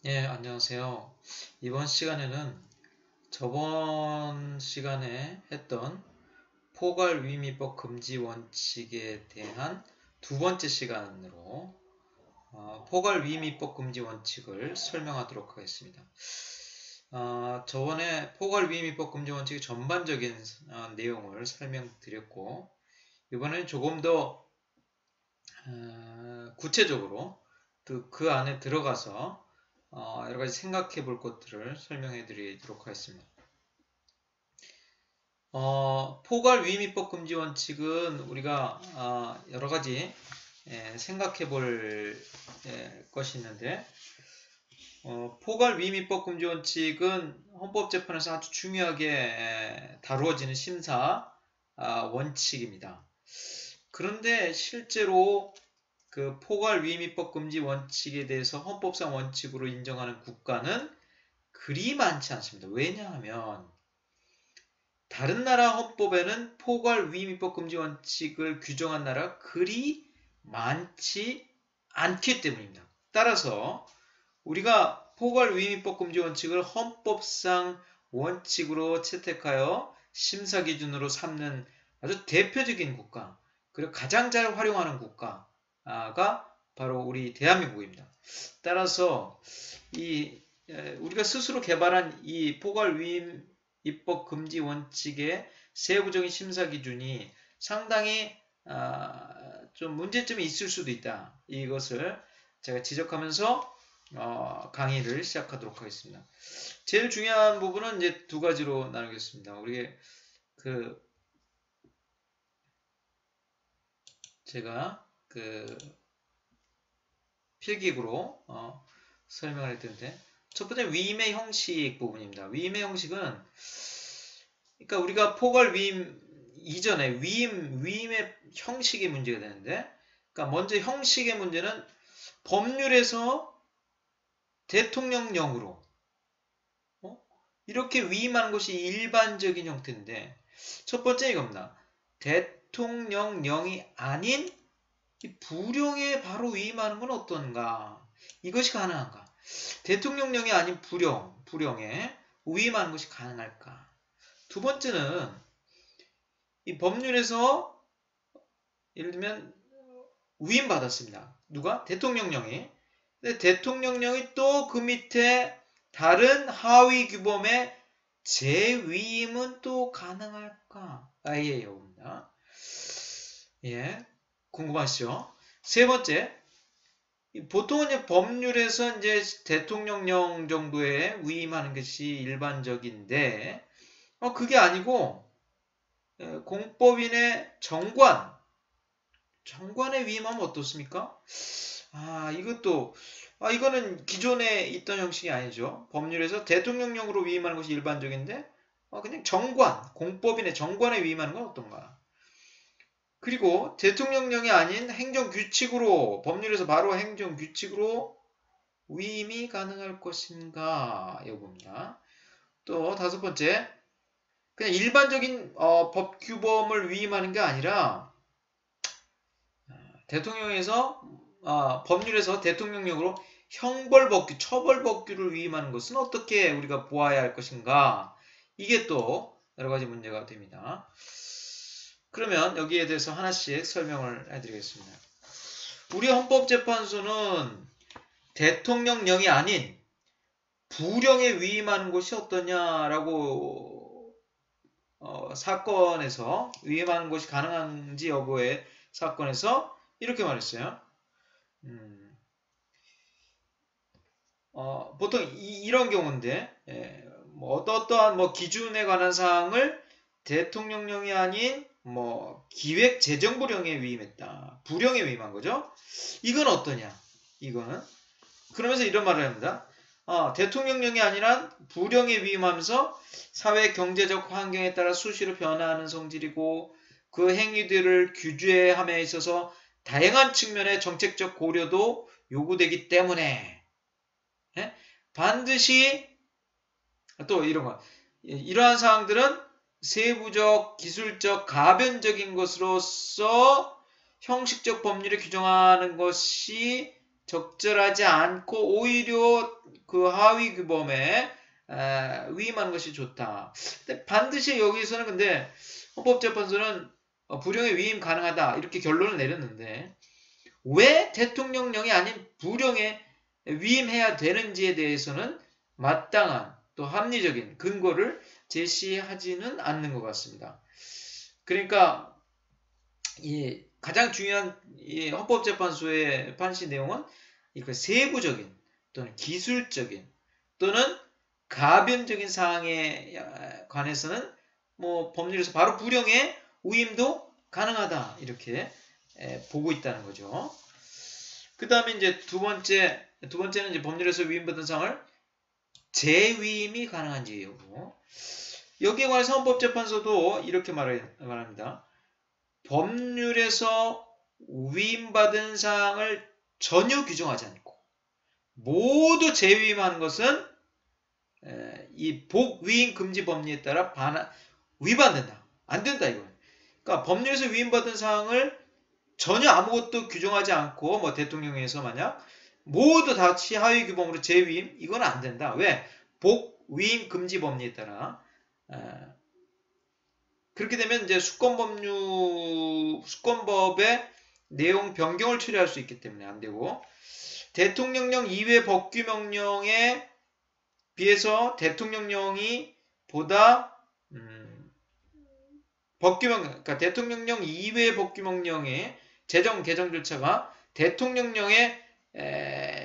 예, 안녕하세요. 이번 시간에는 저번 시간에 했던 포괄위임입법 금지 원칙에 대한 두 번째 시간으로 포괄위임입법 금지 원칙을 설명하도록 하겠습니다. 저번에 포괄위임입법 금지 원칙의 전반적인 내용을 설명드렸고, 이번에는 조금 더 구체적으로 그 안에 들어가서 여러 가지 생각해 볼 것들을 설명해 드리도록 하겠습니다. 포괄위임입법 금지 원칙은 우리가 여러 가지 생각해 볼 것이 있는데, 포괄위임입법 금지 원칙은 헌법재판에서 아주 중요하게 다루어지는 심사 원칙입니다. 그런데 실제로 그 포괄위임입법 금지 원칙에 대해서 헌법상 원칙으로 인정하는 국가는 그리 많지 않습니다. 왜냐하면 다른 나라 헌법에는 포괄위임입법 금지 원칙을 규정한 나라가 그리 많지 않기 때문입니다. 따라서 우리가 포괄위임입법 금지 원칙을 헌법상 원칙으로 채택하여 심사 기준으로 삼는 아주 대표적인 국가, 그리고 가장 잘 활용하는 국가가 바로 우리 대한민국입니다. 따라서 우리가 스스로 개발한 이 포괄위임입법 금지 원칙의 세부적인 심사 기준이 상당히 좀 문제점이 있을 수도 있다. 이것을 제가 지적하면서 강의를 시작하도록 하겠습니다. 제일 중요한 부분은 이제 두 가지로 나누겠습니다. 우리 제가 필기구로 설명을 할 텐데, 첫 번째 위임의 형식 부분입니다. 위임의 형식은 그러니까 우리가 포괄위임 이전에 위임의 형식이 문제가 되는데, 그러니까 먼저 형식의 문제는 법률에서 대통령령으로 이렇게 위임하는 것이 일반적인 형태인데, 첫 번째 이겁니다. 대통령령이 아닌 부령에 바로 위임하는 건 어떤가? 이것이 가능한가? 대통령령이 아닌 부령에 위임하는 것이 가능할까? 두 번째는 이 법률에서 예를 들면 위임받았습니다. 누가? 대통령령이. 근데 대통령령이 또 그 밑에 다른 하위 규범의 재위임은 또 가능할까? 아예요입니다. 예, 궁금하시죠? 세 번째, 보통은 이제 법률에서 이제 대통령령 정도에 위임하는 것이 일반적인데, 그게 아니고 공법인의 정관에 위임하면 어떻습니까? 이거는 기존에 있던 형식이 아니죠. 법률에서 대통령령으로 위임하는 것이 일반적인데, 그냥 공법인의 정관에 위임하는 건 어떤가? 그리고 대통령령이 아닌 행정규칙으로, 법률에서 바로 행정규칙으로 위임이 가능할 것인가 여부입니다. 또 다섯 번째, 그냥 일반적인 법규범을 위임하는 게 아니라 법률에서 대통령령으로 형벌법규, 처벌법규를 위임하는 것은 어떻게 우리가 보아야 할 것인가? 이게 또 여러 가지 문제가 됩니다. 그러면 여기에 대해서 하나씩 설명을 해드리겠습니다. 우리 헌법재판소는 대통령령이 아닌 부령에 위임하는 것이 어떠냐라고 사건에서 위임하는 것이 가능한지 여부의 사건에서 이렇게 말했어요. 보통 이런 경우인데, 어떠한 기준에 관한 사항을 대통령령이 아닌 기획재정부령에 위임했다. 부령에 위임한 거죠. 이건 어떠냐? 이거는 그러면서 이런 말을 합니다. 대통령령이 아니라 부령에 위임하면서 사회 경제적 환경에 따라 수시로 변화하는 성질이고, 그 행위들을 규제함에 있어서 다양한 측면의 정책적 고려도 요구되기 때문에 반드시 또 이러한 사항들은 세부적, 기술적, 가변적인 것으로서 형식적 법률에 규정하는 것이 적절하지 않고 오히려 그 하위 규범에 위임하는 것이 좋다. 근데 반드시 여기서는 근데 헌법재판소는 불용의 위임 가능하다 이렇게 결론을 내렸는데 왜 대통령령이 아닌 불용에 위임해야 되는지에 대해서는 마땅한 또 합리적인 근거를 제시하지는 않는 것 같습니다. 그러니까 이 가장 중요한 이 헌법재판소의 판시 내용은 그 세부적인 또는 기술적인 또는 가변적인 사항에 관해서는 뭐 법률에서 바로 불용의 위임도 가능하다 이렇게 보고 있다는 거죠. 그 다음에 이제 두 번째는 이제 법률에서 위임받은 사항을 재위임이 가능한지 여부. 여기에 관해서 헌법재판소도 이렇게 말합니다. 법률에서 위임받은 사항을 전혀 규정하지 않고 모두 재위임하는 것은 이 복위임 금지 법리에 따라 위반된다. 안 된다 이거예요. 그러니까 법률에서 위임받은 사항을 전혀 아무것도 규정하지 않고 뭐 대통령에서 만약 모두 다 하위 규범으로 재위임 이건 안 된다. 왜? 복위임 금지 법리에 따라 그렇게 되면 이제 수권법의 내용 변경을 처리할 수 있기 때문에 안 되고 대통령령 이외 법규명령에 비해서 대통령령이 보다 그러니까 대통령령 이외 법규명령의 재정 개정 절차가 대통령령의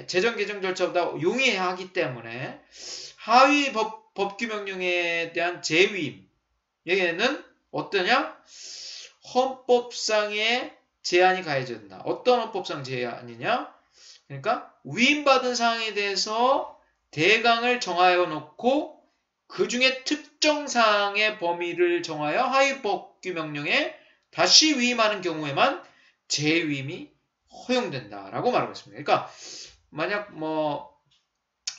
재정 개정 절차보다 용이해야 하기 때문에 하위 법규명령에 대한 재위임 얘는 어떠냐? 헌법상의 제한이 가해진다. 어떤 헌법상 제한이냐? 그러니까 위임받은 사항에 대해서 대강을 정하여 놓고 그 중에 특정 사항의 범위를 정하여 하위 법규명령에 다시 위임하는 경우에만 재위임이 허용된다라고 말하고 있습니다. 그러니까 만약 뭐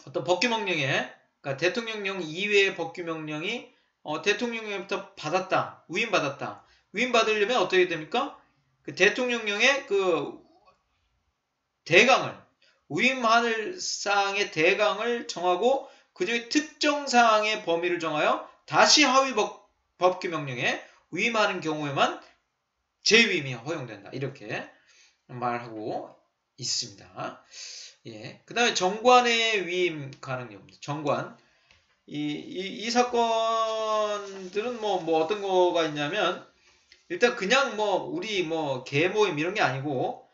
어떤 법규명령에 그러니까 대통령령 이외의 법규명령이 대통령령부터 받았다, 위임받았다. 위임받으려면 어떻게 됩니까? 그 대통령령의 그 대강을 위임할 사항의 대강을 정하고 그중에 특정 사항의 범위를 정하여 다시 하위 법규명령에 위임하는 경우에만 재위임이 허용된다. 이렇게 말하고 있습니다. 예. 그 다음에 정관의 위임 가능 여부입니다. 정관. 이 사건들은 뭐 어떤 거가 있냐면 일단 그냥 뭐 우리 뭐 계모임 이런 게 아니고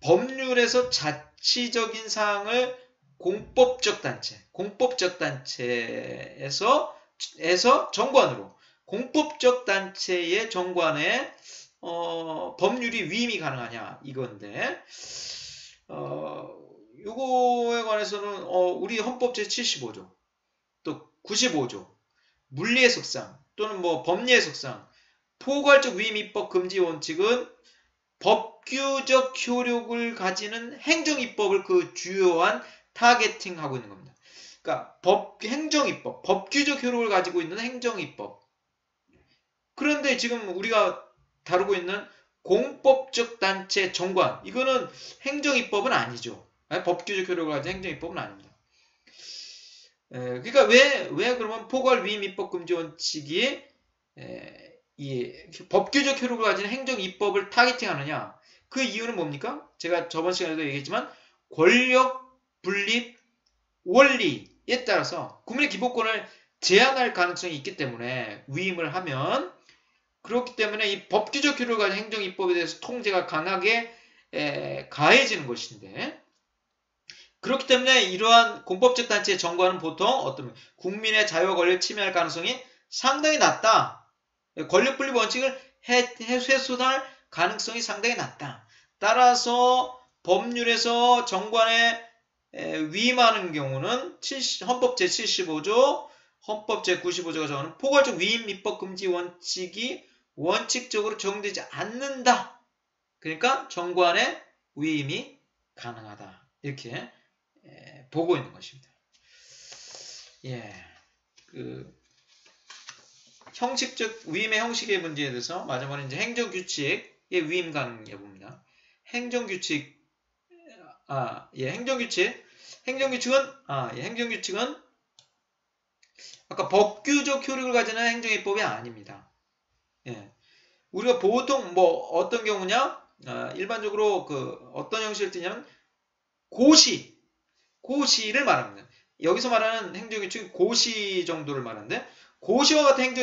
법률에서 자치적인 사항을 공법적 단체에서 정관으로 공법적 단체의 정관에 법률이 위임이 가능하냐 이건데 요거에 관해서는 우리 헌법 제75조 또 95조 물리의 석상 또는 뭐 법리의 석상 포괄적 위임 입법 금지 원칙은 법규적 효력을 가지는 행정입법을 그 주요한 타겟팅하고 있는 겁니다. 그러니까 행정입법, 법규적 효력을 가지고 있는 행정입법. 그런데 지금 우리가 다루고 있는 공법적 단체 정관, 이거는 행정입법은 아니죠. 법규적 효력을 가진 행정입법은 아닙니다. 그러니까 왜 그러면 포괄 위임 입법 금지 원칙이 이 법규적 효력을 가진 행정입법을 타겟팅하느냐? 그 이유는 뭡니까? 제가 저번 시간에도 얘기했지만 권력 분립 원리에 따라서 국민의 기본권을 제한할 가능성이 있기 때문에 위임을 하면 그렇기 때문에 이 법규적 효력을 가진 행정입법에 대해서 통제가 강하게 가해지는 것인데 그렇기 때문에 이러한 공법적 단체의 정관은 보통 어떤 국민의 자유와 권리를 침해할 가능성이 상당히 낮다. 권력 분립 원칙을 훼손할 가능성이 상당히 낮다. 따라서 법률에서 정관에 위임하는 경우는 헌법 제75조, 헌법 제95조가 정하는 포괄적 위임 입법 금지 원칙이 원칙적으로 적용되지 않는다. 그러니까 정관에 위임이 가능하다. 이렇게 보고 있는 것입니다. 예, 형식적 위임의 형식의 문제에 대해서 마지막으로 이제 행정규칙의 위임 가능 여부입니다. 행정규칙. 행정규칙은 아까 법규적 효력을 가지는 행정입법이 아닙니다. 예. 우리가 보통 뭐 어떤 경우냐? 일반적으로 어떤 형식을 띠냐면 고시를 말합니다. 여기서 말하는 행정규칙은 고시 정도를 말하는데, 고시와 같은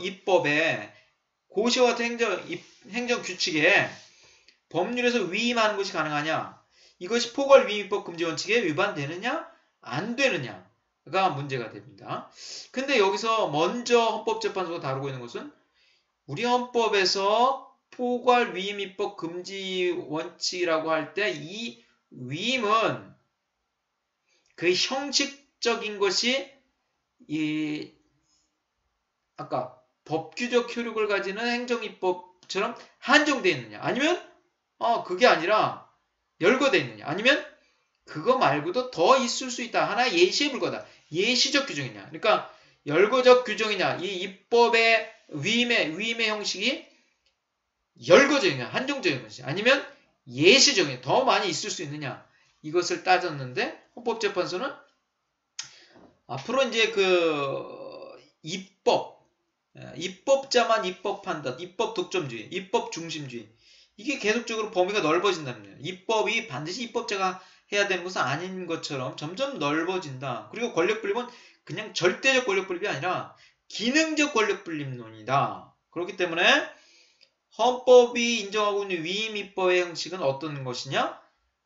입법에 고시와 같은 행정규칙에 법률에서 위임하는 것이 가능하냐? 이것이 포괄 위임입법 금지 원칙에 위반되느냐? 안 되느냐가 문제가 됩니다. 근데 여기서 먼저 헌법재판소가 다루고 있는 것은 우리 헌법에서 포괄 위임입법 금지 원칙이라고 할 때 이 위임은 그 형식적인 것이 아까 법규적 효력을 가지는 행정입법처럼 한정되어 있느냐, 아니면 그게 아니라 열거되어 있느냐, 아니면 그거 말고도 더 있을 수 있다. 하나의 예시에 불과하다. 예시적 규정이냐. 그러니까 열거적 규정이냐. 이 입법의 위임의 형식이 열거적이냐, 한정적인 것이 아니면 예시적이냐, 더 많이 있을 수 있느냐. 이것을 따졌는데 헌법재판소는 앞으로 이제 입법자만 입법한다. 입법 독점주의, 입법 중심주의. 이게 계속적으로 범위가 넓어진답니다. 입법이 반드시 입법자가 해야 되는 것은 아닌 것처럼 점점 넓어진다. 그리고 권력분립은 그냥 절대적 권력분립이 아니라 기능적 권력분립론이다. 그렇기 때문에 헌법이 인정하고 있는 위임입법의 형식은 어떤 것이냐?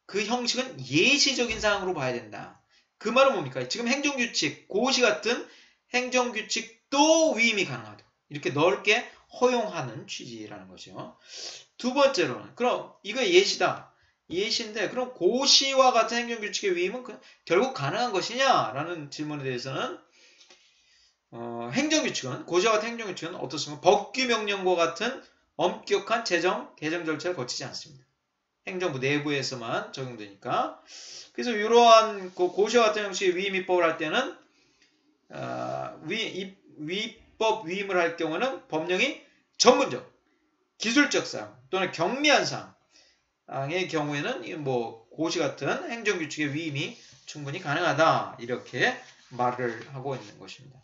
그 형식은 예시적인 사항으로 봐야 된다. 그 말은 뭡니까? 지금 행정규칙, 고시 같은 행정규칙도 위임이 가능하다. 이렇게 넓게 허용하는 취지라는 거죠. 두 번째로는 그럼 이거 예시다. 예시인데 그럼 고시와 같은 행정규칙의 위임은 결국 가능한 것이냐라는 질문에 대해서는 고시와 같은 행정규칙은 어떻습니까? 법규명령과 같은 엄격한 개정 절차를 거치지 않습니다. 행정부 내부에서만 적용되니까. 그래서 이러한 고시와 같은 형식의 위임입법을 할 때는 위법 위임을 할 경우는 법령이 전문적, 기술적 사항 또는 경미한 사항의 경우에는 뭐 고시 같은 행정규칙의 위임이 충분히 가능하다. 이렇게 말을 하고 있는 것입니다.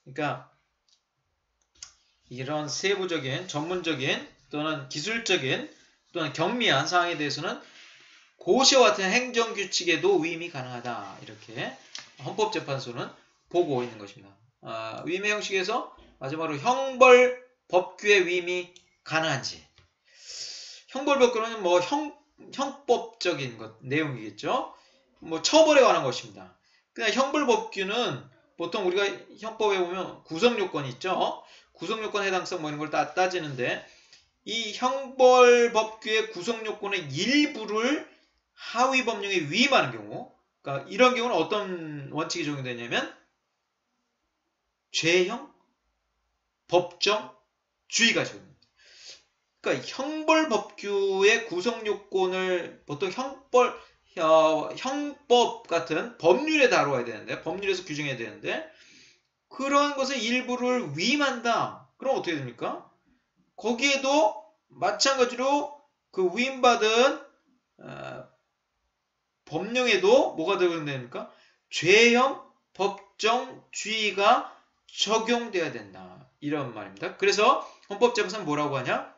그러니까 이런 세부적인, 전문적인 또는 기술적인 또는 경미한 사항에 대해서는 고시와 같은 행정규칙에도 위임이 가능하다. 이렇게 헌법재판소는 보고 있는 것입니다. 위임의 형식에서 마지막으로 형벌법규의 위임이 가능한지. 형벌법규는 뭐 형법적인 내용이겠죠. 뭐 처벌에 관한 것입니다. 그냥 형벌법규는 보통 우리가 형법에 보면 구성요건이 있죠. 구성요건 해당성 뭐 이런 걸 따지는데 이 형벌법규의 구성요건의 일부를 하위법령에 위임하는 경우, 그러니까 이런 경우는 어떤 원칙이 적용되냐면 죄형, 법정, 주의가 적용됩니다. 그러니까 형벌법규의 구성요건을 보통 형법 같은 법률에 다루어야 되는데, 법률에서 규정해야 되는데 그런 것의 일부를 위임한다. 그럼 어떻게 됩니까? 거기에도 마찬가지로 그 위임받은 법령에도 뭐가 적용됩니까? 죄형, 법정, 주의가 적용돼야 된다. 이런 말입니다. 그래서 헌법재판소는 뭐라고 하냐?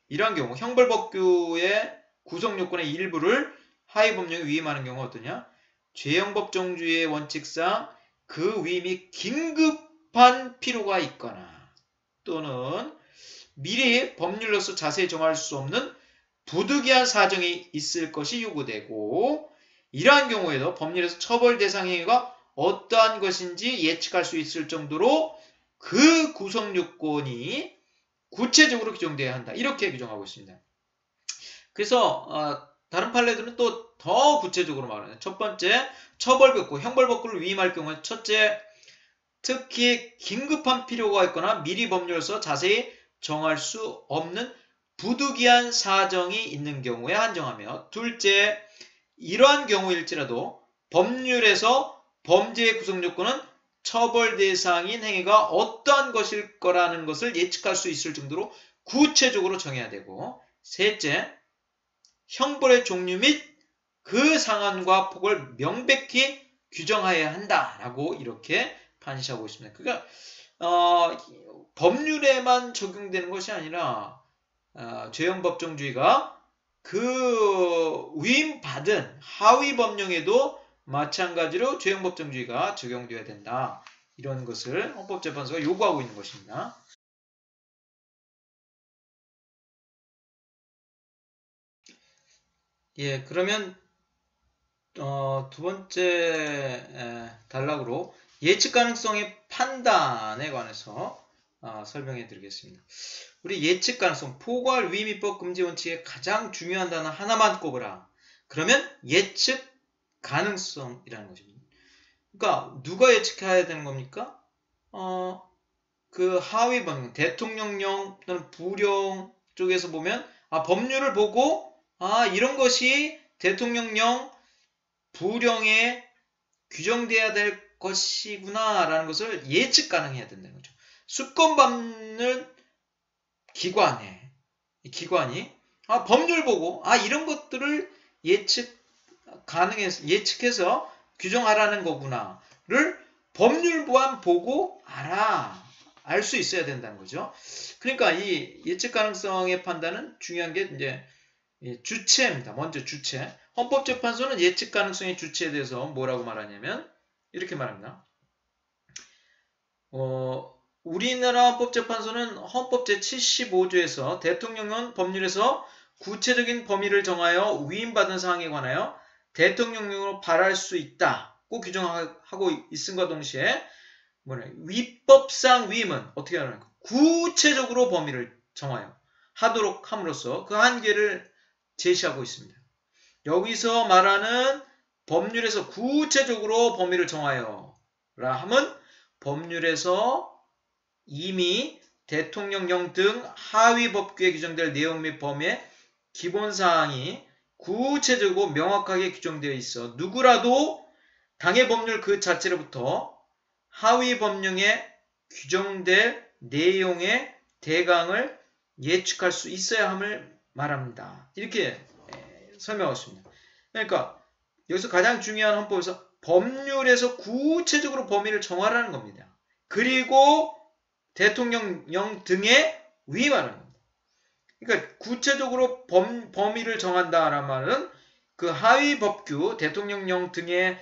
이러한 경우 형벌법규의 구성요건의 일부를 하위법령에 위임하는 경우가 어떠냐? 죄형 법정주의의 원칙상 그 위임이 긴급한 필요가 있거나 또는 미리 법률로서 자세히 정할 수 없는 부득이한 사정이 있을 것이 요구되고 이러한 경우에도 법률에서 처벌 대상 행위가 어떠한 것인지 예측할 수 있을 정도로 그 구성 요건이 구체적으로 규정되어야 한다. 이렇게 규정하고 있습니다. 그래서 다른 판례들은 또 더 구체적으로 말하는 첫 번째, 처벌법규, 형벌법규를 위임할 경우는 첫째, 특히 긴급한 필요가 있거나 미리 법률로서 자세히 정할 수 없는 부득이한 사정이 있는 경우에 한정하며 둘째, 이러한 경우일지라도 법률에서 범죄의 구성요건은 처벌 대상인 행위가 어떠한 것일 거라는 것을 예측할 수 있을 정도로 구체적으로 정해야 되고 셋째, 형벌의 종류 및 그 상한과 폭을 명백히 규정하여야 한다라고 이렇게 판시하고 있습니다. 그러니까 법률에만 적용되는 것이 아니라 죄형법정주의가 그 위임받은 하위 법령에도 마찬가지로 죄형법정주의가 적용되어야 된다. 이런 것을 헌법재판소가 요구하고 있는 것입니다. 예, 그러면 두 번째 단락으로 예측 가능성의 판단에 관해서 설명해 드리겠습니다. 우리 예측 가능성, 포괄 위임입법 금지 원칙의 가장 중요한 단어 하나만 꼽으라. 그러면 예측 가능성이라는 것입니다. 그러니까 누가 예측해야 되는 겁니까? 그 하위 법령, 대통령령 또는 부령 쪽에서 보면 법률을 보고 이런 것이 대통령령, 부령에 규정돼야 될 것이구나 라는 것을 예측 가능해야 된다는 거죠. 수권 받는 기관이 법률 보고 이런 것들을 예측해서 규정하라는 거구나를 법률만 보고 알 수 있어야 된다는 거죠. 그러니까 이 예측 가능성의 판단은 중요한 게 이제 주체입니다. 먼저 주체. 헌법재판소는 예측 가능성의 주체에 대해서 뭐라고 말하냐면 이렇게 말합니다. 우리나라 헌법재판소는 헌법 제75조에서 대통령은 법률에서 구체적인 범위를 정하여 위임받은 사항에 관하여 대통령령으로 발할 수 있다고 규정하고 있음과 동시에 위법상 위임은 어떻게 하는가? 구체적으로 범위를 정하여 하도록 함으로써 그 한계를 제시하고 있습니다. 여기서 말하는 법률에서 구체적으로 범위를 정하여라 함은 법률에서 이미 대통령령 등 하위 법규에 규정될 내용 및 범위의 기본사항이 구체적이고 명확하게 규정되어 있어 누구라도 당해 법률 그 자체로부터 하위 법령에 규정될 내용의 대강을 예측할 수 있어야 함을 말합니다. 이렇게 설명하고 있습니다. 그러니까 여기서 가장 중요한 헌법에서 법률에서 구체적으로 범위를 정하라는 겁니다. 그리고 대통령령 등에 위임하라는 겁니다. 그러니까 구체적으로 범위를 정한다라는 말은 그 하위 법규, 대통령령 등에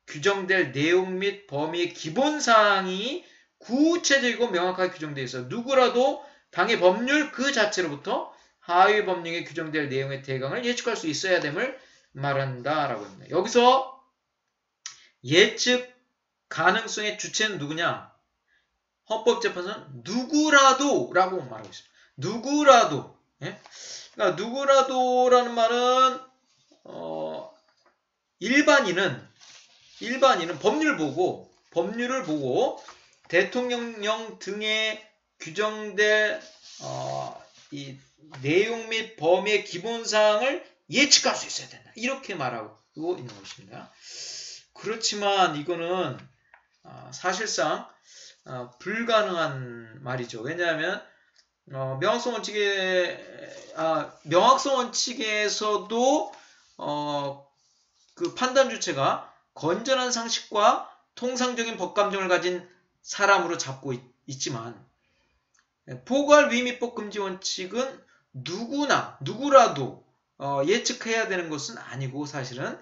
규정될 내용 및 범위의 기본사항이 구체적이고 명확하게 규정되어 있어 누구라도 당의 법률 그 자체로부터 하위 법령에 규정될 내용의 대강을 예측할 수 있어야 됨을 말한다라고 합니다. 여기서 예측 가능성의 주체는 누구냐? 헌법재판소는 누구라도라고 말하고 있습니다. 누구라도. 예? 그러니까 누구라도라는 말은 일반인은 법률을 보고 대통령령 등에 규정될 이 내용 및 범위의 기본사항을 예측할 수 있어야 된다. 이렇게 말하고 있는 것입니다. 그렇지만 이거는 사실상 불가능한 말이죠. 왜냐하면 명확성 원칙에서도 그 판단 주체가 건전한 상식과 통상적인 법감정을 가진 사람으로 잡고 있지만 포괄 위임입법 금지 원칙은 누구라도 예측해야 되는 것은 아니고 사실은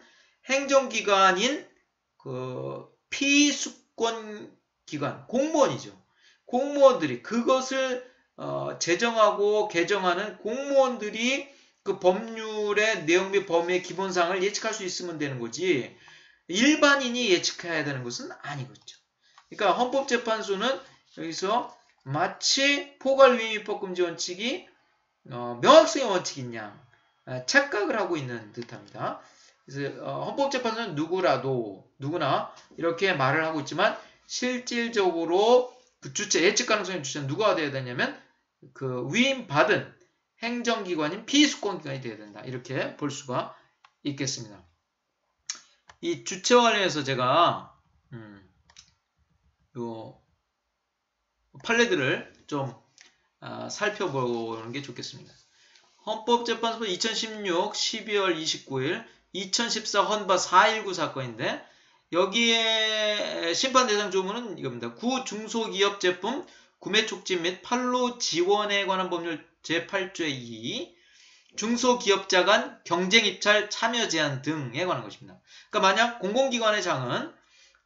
행정기관인 그 피수권 기관, 공무원이죠. 공무원들이 그것을 제정하고 개정하는 공무원들이 그 법률의 내용 및 범위의 기본사항을 예측할 수 있으면 되는 거지 일반인이 예측해야 되는 것은 아니겠죠. 그러니까 헌법재판소는 여기서 마치 포괄 위임입법 금지 원칙이 명확성의 원칙인 양 착각을 하고 있는 듯합니다. 그래서 헌법재판소는 누구나 이렇게 말을 하고 있지만 실질적으로 그 주체, 예측 가능성의 주체는 누가 되어야 되냐면 그 위임받은 행정기관인 피수권기관이 되어야 된다. 이렇게 볼 수가 있겠습니다. 이 주체와 관련해서 제가 요 판례들을 좀 살펴보는 게 좋겠습니다. 헌법재판소 2016 12월 29일 2014 헌바 419 사건인데 여기에 심판 대상 조문은 이겁니다. 구중소기업 제품 구매 촉진 및 판로 지원에 관한 법률 제8조의 2 중소기업자 간 경쟁 입찰 참여 제한 등에 관한 것입니다. 그러니까 만약 공공기관의 장은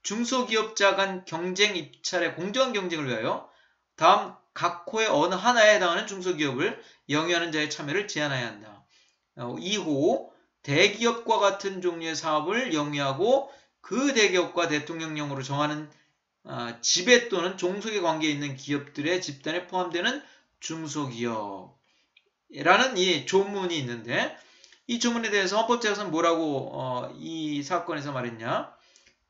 중소기업자 간 경쟁 입찰의 공정한 경쟁을 위하여 다음 각 호의 어느 하나에 해당하는 중소기업을 영위하는 자의 참여를 제한해야 한다. 2호 대기업과 같은 종류의 사업을 영위하고 그 대기업과 대통령령으로 정하는 지배 또는 종속의 관계에 있는 기업들의 집단에 포함되는 중소기업이라는 이 조문이 있는데 이 조문에 대해서 헌법재판소는 뭐라고 이 사건에서 말했냐?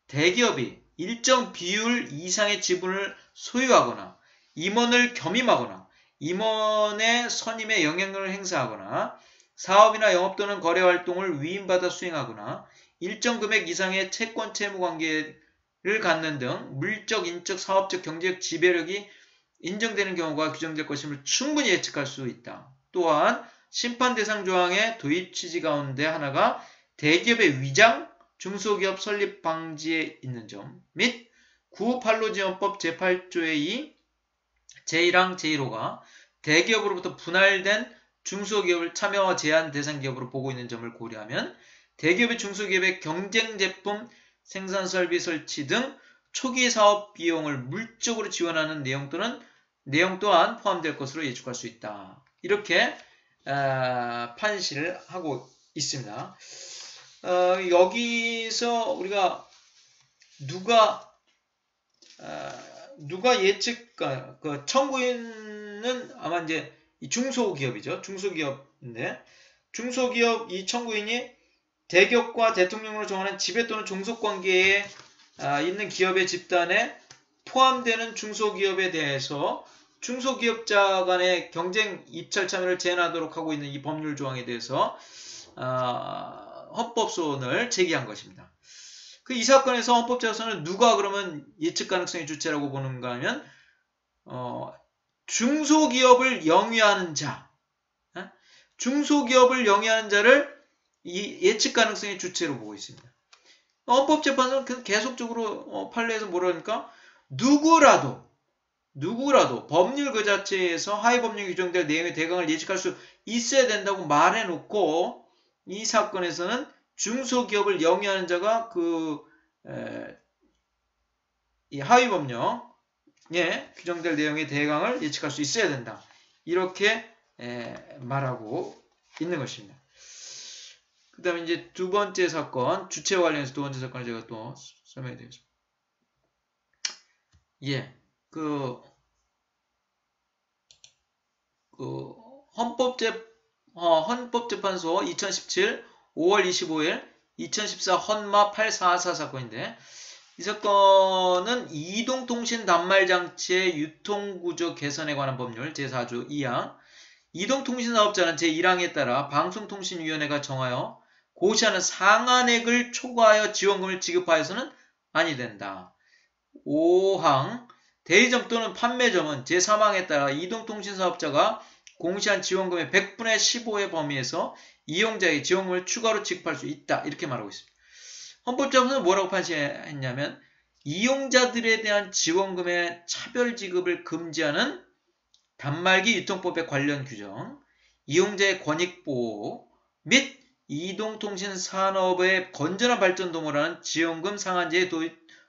대기업이 일정 비율 이상의 지분을 소유하거나 임원을 겸임하거나 임원의 선임에 영향력을 행사하거나 사업이나 영업 또는 거래 활동을 위임받아 수행하거나 일정 금액 이상의 채권 채무 관계를 갖는 등 물적, 인적, 사업적, 경제적 지배력이 인정되는 경우가 규정될 것임을 충분히 예측할 수 있다. 또한 심판 대상 조항의 도입 취지 가운데 하나가 대기업의 위장, 중소기업 설립 방지에 있는 점 및 구판로지원법 제8조의 2 제1항 제1호가 대기업으로부터 분할된 중소기업을 참여와 제한 대상 기업으로 보고 있는 점을 고려하면 대기업의 중소기업의 경쟁 제품 생산 설비 설치 등 초기 사업 비용을 물적으로 지원하는 내용 또한 포함될 것으로 예측할 수 있다. 이렇게 판시를 하고 있습니다. 여기서 우리가 누가 예측 그 청구인은 아마 이제 이 중소기업이죠. 중소기업인데 중소기업 이 청구인이 대기업과 대통령으로 정하는 지배 또는 종속 관계에 있는 기업의 집단에 포함되는 중소기업에 대해서 중소기업자 간의 경쟁 입찰 참여를 제한하도록 하고 있는 이 법률 조항에 대해서 헌법소원을 제기한 것입니다. 이 사건에서 헌법재판소는 누가 그러면 예측 가능성의 주체라고 보는가 하면 중소기업을 영위하는 자, 중소기업을 영위하는 자를 이 예측 가능성의 주체로 보고 있습니다. 헌법재판소는 계속적으로 판례에서 뭐라니까 누구라도 법률 그 자체에서 하위 법률 규정될 내용의 대강을 예측할 수 있어야 된다고 말해놓고 이 사건에서는 중소기업을 영위하는 자가 이 하위 법령에 규정될 내용의 대강을 예측할 수 있어야 된다. 이렇게 말하고 있는 것입니다. 그 다음에 이제 두 번째 사건, 주체와 관련해서 두 번째 사건을 제가 또 설명해 드리겠습니다. 헌법재판소 2017 5월 25일 2014 헌마 844 사건인데 이 사건은 이동통신 단말장치의 유통구조 개선에 관한 법률 제4조 2항 이동통신사업자는 제1항에 따라 방송통신위원회가 정하여 고시하는 상한액을 초과하여 지원금을 지급하여서는 아니 된다. 5항 대리점 또는 판매점은 제3항에 따라 이동통신사업자가 공시한 지원금의 100분의 15의 범위에서 이용자에게 지원금을 추가로 지급할 수 있다. 이렇게 말하고 있습니다. 헌법재판소는 뭐라고 판시했냐면 이용자들에 대한 지원금의 차별 지급을 금지하는 단말기 유통법의 관련 규정, 이용자의 권익보호 및 이동통신 산업의 건전한 발전 도모라는 지원금 상한제의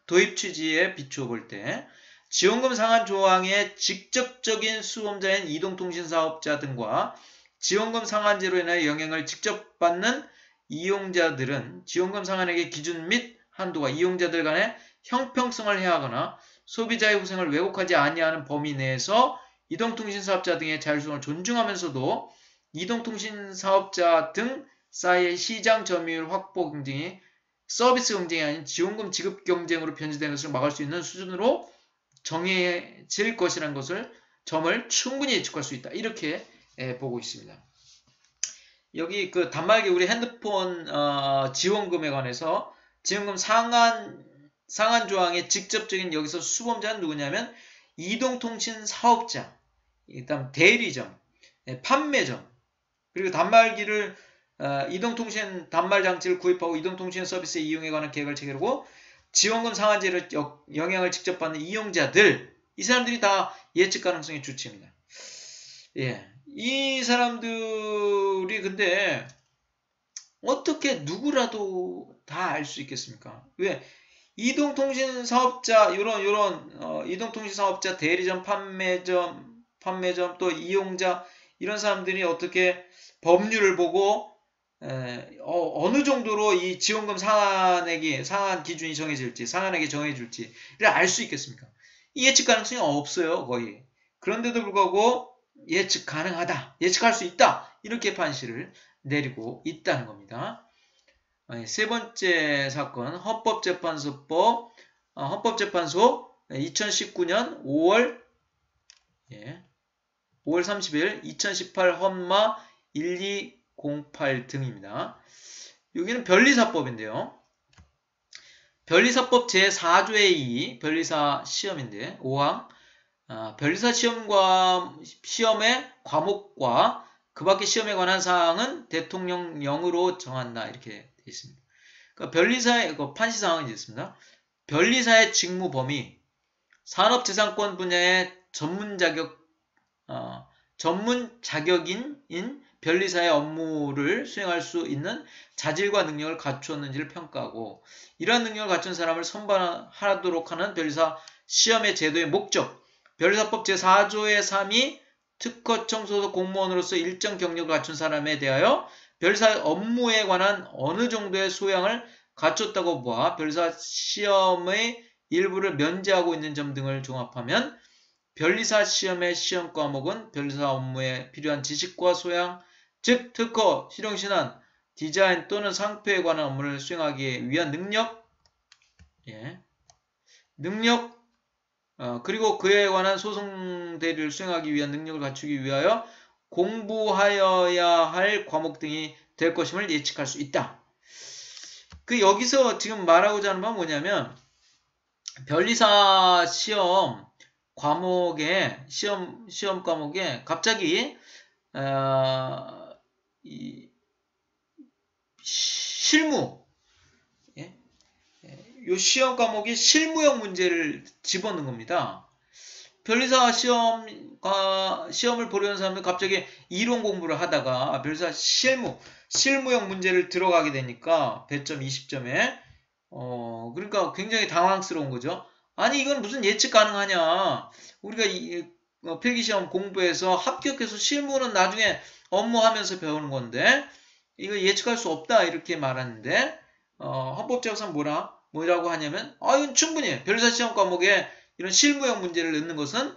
도입 취지에 비추어 볼 때 지원금 상한 조항의 직접적인 수범자인 이동통신 사업자 등과 지원금 상한제로 인하여 영향을 직접 받는 이용자들은 지원금 상한액의 기준 및 한도가 이용자들 간의 형평성을 해하거나 소비자의 후생을 왜곡하지 아니하는 범위 내에서 이동통신 사업자 등의 자율성을 존중하면서도 이동통신 사업자 등 사이의 시장 점유율 확보 경쟁이 서비스 경쟁이 아닌 지원금 지급 경쟁으로 변질되는 것을 막을 수 있는 수준으로 정해질 것이라는 점을 충분히 예측할 수 있다. 이렇게 보고 있습니다. 여기 단말기 우리 핸드폰 지원금에 관해서 지원금 상한 조항의 직접적인 여기서 수범자는 누구냐면 이동통신 사업자, 일단 대리점, 판매점, 그리고 단말기를 이동통신 단말 장치를 구입하고 이동통신 서비스 이용에 관한 계획을 체결하고 지원금 상한제를 영향을 직접 받는 이용자들, 이 사람들이 다 예측 가능성의 주체입니다. 예, 이 사람들이 근데 어떻게 누구라도 다 알 수 있겠습니까? 왜? 이동통신 사업자, 이동통신 사업자, 대리점, 판매점, 또 이용자, 이런 사람들이 어떻게 법률을 보고 어느 정도로 이 지원금 상한 기준이 정해질지, 상한액이 정해질지를 알 수 있겠습니까? 이 예측 가능성이 없어요, 거의. 그런데도 불구하고 예측 가능하다, 예측할 수 있다, 이렇게 판시를 내리고 있다는 겁니다. 세 번째 사건, 헌법재판소 2019년 5월 30일 2018 헌마 1208 등입니다. 여기는 변리사법인데요. 변리사법 제4조의 2 변리사 시험인데 5항 변리사 시험의 과목과 그 밖의 시험에 관한 사항은 대통령령으로 정한다, 이렇게 되어 있습니다. 그러니까 변리사의 판시 사항은 있습니다. 변리사의 직무 범위, 산업재산권 분야의 전문 자격인 변리사의 업무를 수행할 수 있는 자질과 능력을 갖추었는지를 평가하고, 이러한 능력을 갖춘 사람을 선발하도록 하는 변리사 시험의 제도의 목적, 변리사법 제4조의 3이 특허청 소속 공무원으로서 일정 경력을 갖춘 사람에 대하여 변리사 업무에 관한 어느 정도의 소양을 갖췄다고 보아 변리사 시험의 일부를 면제하고 있는 점 등을 종합하면 변리사 시험의 시험 과목은 변리사 업무에 필요한 지식과 소양, 즉 특허, 실용신안, 디자인 또는 상표에 관한 업무를 수행하기 위한 능력, 그리고 그에 관한 소송 대리를 수행하기 위한 능력을 갖추기 위하여 공부하여야 할 과목 등이 될 것임을 예측할 수 있다. 여기서 지금 말하고자 하는 건 뭐냐면, 변리사 시험 과목에, 시험 과목에 갑자기, 실무, 요 시험 과목이 실무형 문제를 집어넣은 겁니다. 변리사 시험을 보려는 사람들 갑자기 이론 공부를 하다가 변리사 실무형 문제를 들어가게 되니까 배점 20점에 그러니까 굉장히 당황스러운 거죠. 아니 이건 무슨 예측 가능하냐. 우리가 필기시험 공부해서 합격해서 실무는 나중에 업무하면서 배우는 건데 이거 예측할 수 없다, 이렇게 말하는데 헌법재판소는 뭐라고 하냐면, 이건 충분히 변리사 시험 과목에 이런 실무형 문제를 넣는 것은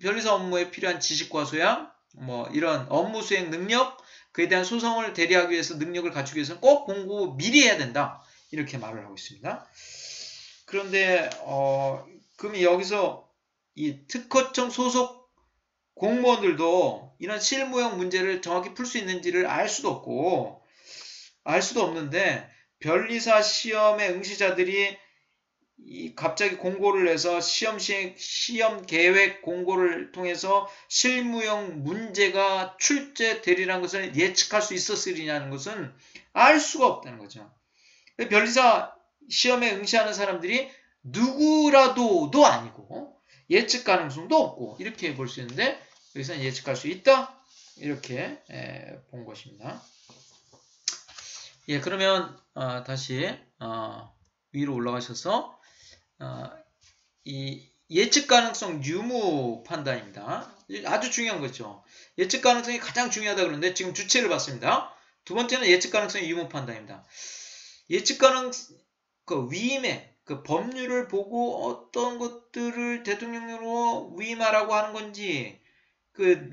변리사 업무에 필요한 지식과 소양, 이런 업무 수행 능력, 그에 대한 소송을 대리하기 위해서 능력을 갖추기 위해서는 꼭 공부 미리 해야 된다, 이렇게 말을 하고 있습니다. 그런데 그럼 여기서 이 특허청 소속 공무원들도 이런 실무형 문제를 정확히 풀 수 있는지를 알 수도 없는데, 변리사 시험의 응시자들이 갑자기 공고를 내서 시험 계획 공고를 통해서 실무형 문제가 출제되리라는 것을 예측할 수 있었으리냐는 것은 알 수가 없다는 거죠. 변리사 시험에 응시하는 사람들이 누구라도도 아니고 예측 가능성도 없고, 이렇게 볼 수 있는데 여기서는 예측할 수 있다, 이렇게 본 것입니다. 그러면 다시 위로 올라가셔서 이 예측 가능성 유무 판단입니다. 아주 중요한 거죠. 예측 가능성이 가장 중요하다 그러는데 지금 주체를 봤습니다. 두 번째는 예측 가능성 유무 판단입니다. 예측 가능성 위임에 법률을 보고 어떤 것들을 대통령령으로 위임하라고 하는 건지,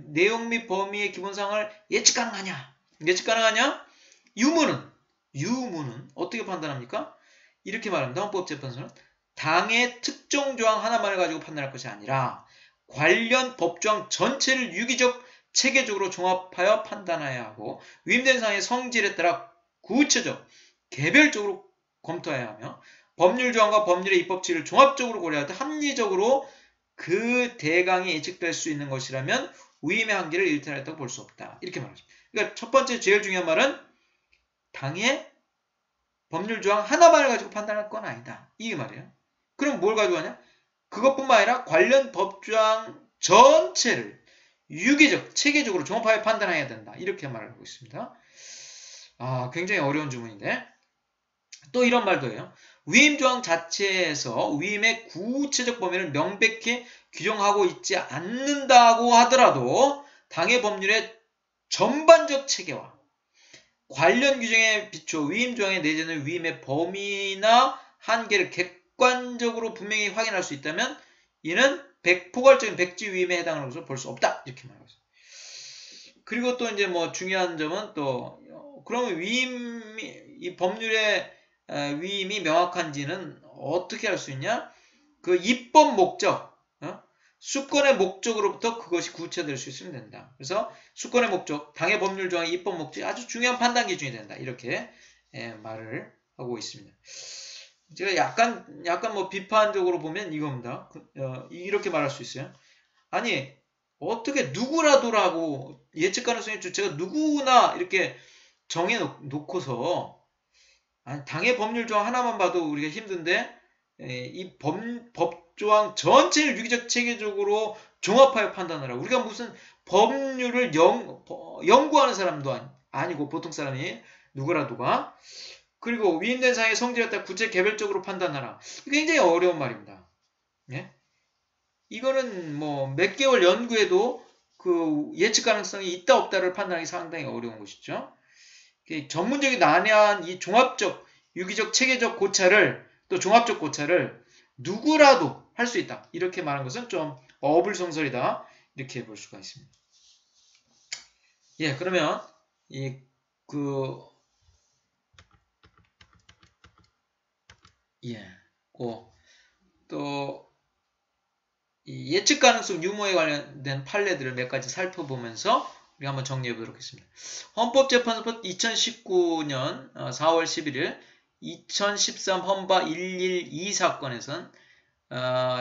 내용 및 범위의 기본사항을 예측 가능하냐? 유무는 어떻게 판단합니까? 이렇게 말합니다. 헌법재판소는 당의 특정 조항 하나만을 가지고 판단할 것이 아니라 관련 법조항 전체를 유기적, 체계적으로 종합하여 판단해야 하고, 위임된 사항의 성질에 따라 구체적, 개별적으로 검토해야 하며, 법률 조항과 법률의 입법치를 종합적으로 고려할 때 합리적으로 그 대강이 예측될 수 있는 것이라면 위임의 한계를 일탈했다고 볼 수 없다, 이렇게 말하죠. 그러니까 첫 번째 제일 중요한 말은 당의 법률 조항 하나만을 가지고 판단할 건 아니다. 이게 말이에요. 그럼 뭘 가지고 하냐? 그것뿐만 아니라 관련 법조항 전체를 유기적, 체계적으로 종합하여 판단해야 된다. 이렇게 말하고 있습니다. 굉장히 어려운 주문인데 또 이런 말도 해요. 위임조항 자체에서 위임의 구체적 범위를 명백히 규정하고 있지 않는다고 하더라도 당해 법률의 전반적 체계와 관련 규정에 비춰 위임조항에 내재된 위임의 범위나 한계를 객관적으로 분명히 확인할 수 있다면 이는 포괄적인 백지 위임에 해당하는 것으로 볼 수 없다. 이렇게 말하고 있습니다. 그리고 또 이제 뭐 중요한 점은 또 그러면 이 법률의 위임이 명확한지는 어떻게 알 수 있냐? 그 입법 목적, 수권의 목적으로부터 그것이 구체될 수 있으면 된다. 그래서 수권의 목적, 당해 법률 조항의 입법 목적이 아주 중요한 판단 기준이 된다. 이렇게 말을 하고 있습니다. 제가 약간 뭐 비판적으로 보면 이겁니다. 이렇게 말할 수 있어요. 아니 어떻게 누구라도라고 예측 가능성의 주체가 누구나 이렇게 정해 놓고서 당해 법률 조항 하나만 봐도 우리가 힘든데 이 법조항 전체를 유기적 체계적으로 종합하여 판단을 하고 우리가 무슨 법률을 연구하는 사람도 아니고 보통 사람이 누구라도가 그리고 위임된 사항의 성질에 따라 구체 개별적으로 판단하라. 굉장히 어려운 말입니다. 예? 이거는 뭐 몇 개월 연구에도 그 예측 가능성이 있다 없다를 판단하기 상당히 어려운 것이죠. 전문적인 난해한 이 종합적, 유기적, 체계적 고찰을 또 종합적 고찰을 누구라도 할 수 있다. 이렇게 말한 것은 좀 어불성설이다. 이렇게 볼 수가 있습니다. 예, 그러면 또 예측 가능성 유무에 관련된 판례들을 몇 가지 살펴보면서 우리 한번 정리해 보도록 하겠습니다. 헌법재판소법 2019년 4월 11일 2013 헌바 112 사건에선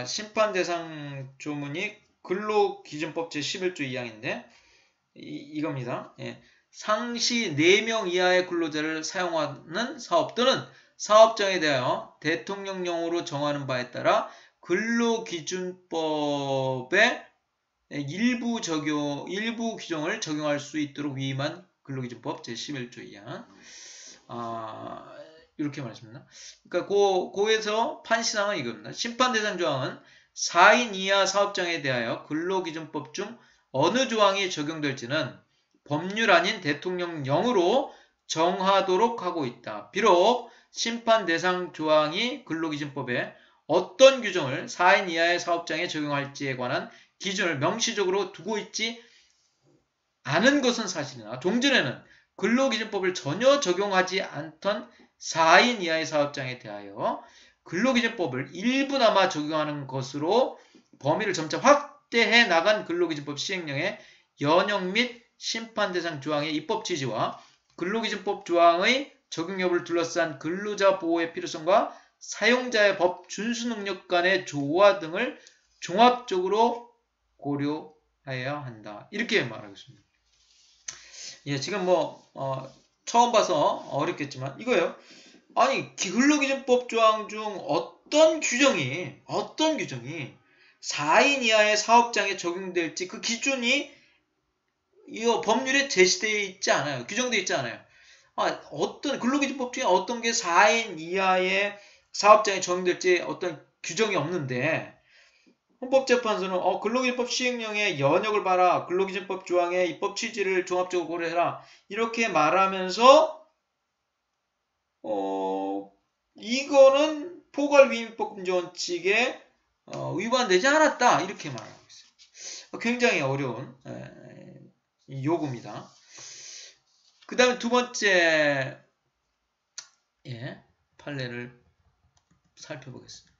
심판대상 조문이 근로기준법 제11조 2항인데 이겁니다. 예. 상시 4명 이하의 근로자를 사용하는 사업 또는 사업장에 대하여 대통령령으로 정하는 바에 따라 근로기준법의 일부 규정을 적용할 수 있도록 위임한 근로기준법 제11조 2항. 이렇게 말했습니다. 그러니까 고에서 판시상은 이겁니다. 심판대상 조항은 4인 이하 사업장에 대하여 근로기준법 중 어느 조항이 적용될지는 법률 아닌 대통령령으로 정하도록 하고 있다. 비록 심판대상 조항이 근로기준법에 어떤 규정을 4인 이하의 사업장에 적용할지에 관한 기준을 명시적으로 두고 있지 않은 것은 사실이나 종전에는 근로기준법을 전혀 적용하지 않던 4인 이하의 사업장에 대하여 근로기준법을 일부나마 적용하는 것으로 범위를 점차 확대해 나간 근로기준법 시행령의 연역 및 심판대상 조항의 입법 취지와 근로기준법 조항의 적용 여부를 둘러싼 근로자 보호의 필요성과 사용자의 법 준수 능력 간의 조화 등을 종합적으로 고려해야 한다. 이렇게 말하겠습니다. 예, 지금 처음 봐서 어렵겠지만 이거예요. 아니 근로기준법 조항 중 어떤 규정이 4인 이하의 사업장에 적용될지 그 기준이 이 법률에 제시되어 있지 않아요. 규정되어 있지 않아요. 어떤 근로기준법 중에 어떤 게 4인 이하의 사업장에 적용될지 어떤 규정이 없는데 헌법재판소는 근로기준법 시행령의 연역을 봐라. 근로기준법 조항의 입법 취지를 종합적으로 고려해라. 이렇게 말하면서 이거는 포괄위임법 금지 원칙에 위반되지 않았다. 이렇게 말하고 있어요. 굉장히 어려운 요구입니다. 그 다음에 두 번째 판례를 살펴보겠습니다.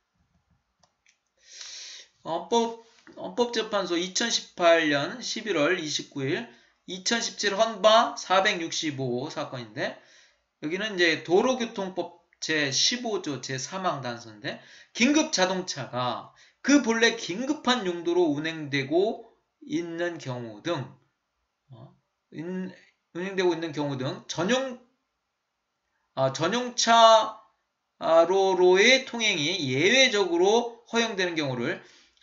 헌법재판소 2018년 11월 29일 2017 헌바 465 사건인데 여기는 이제 도로교통법 제15조 제3항 단서인데 긴급 자동차가 그 본래 긴급한 용도로 운행되고 있는 경우 등 전용 전용차로의 통행이 예외적으로 허용되는 경우를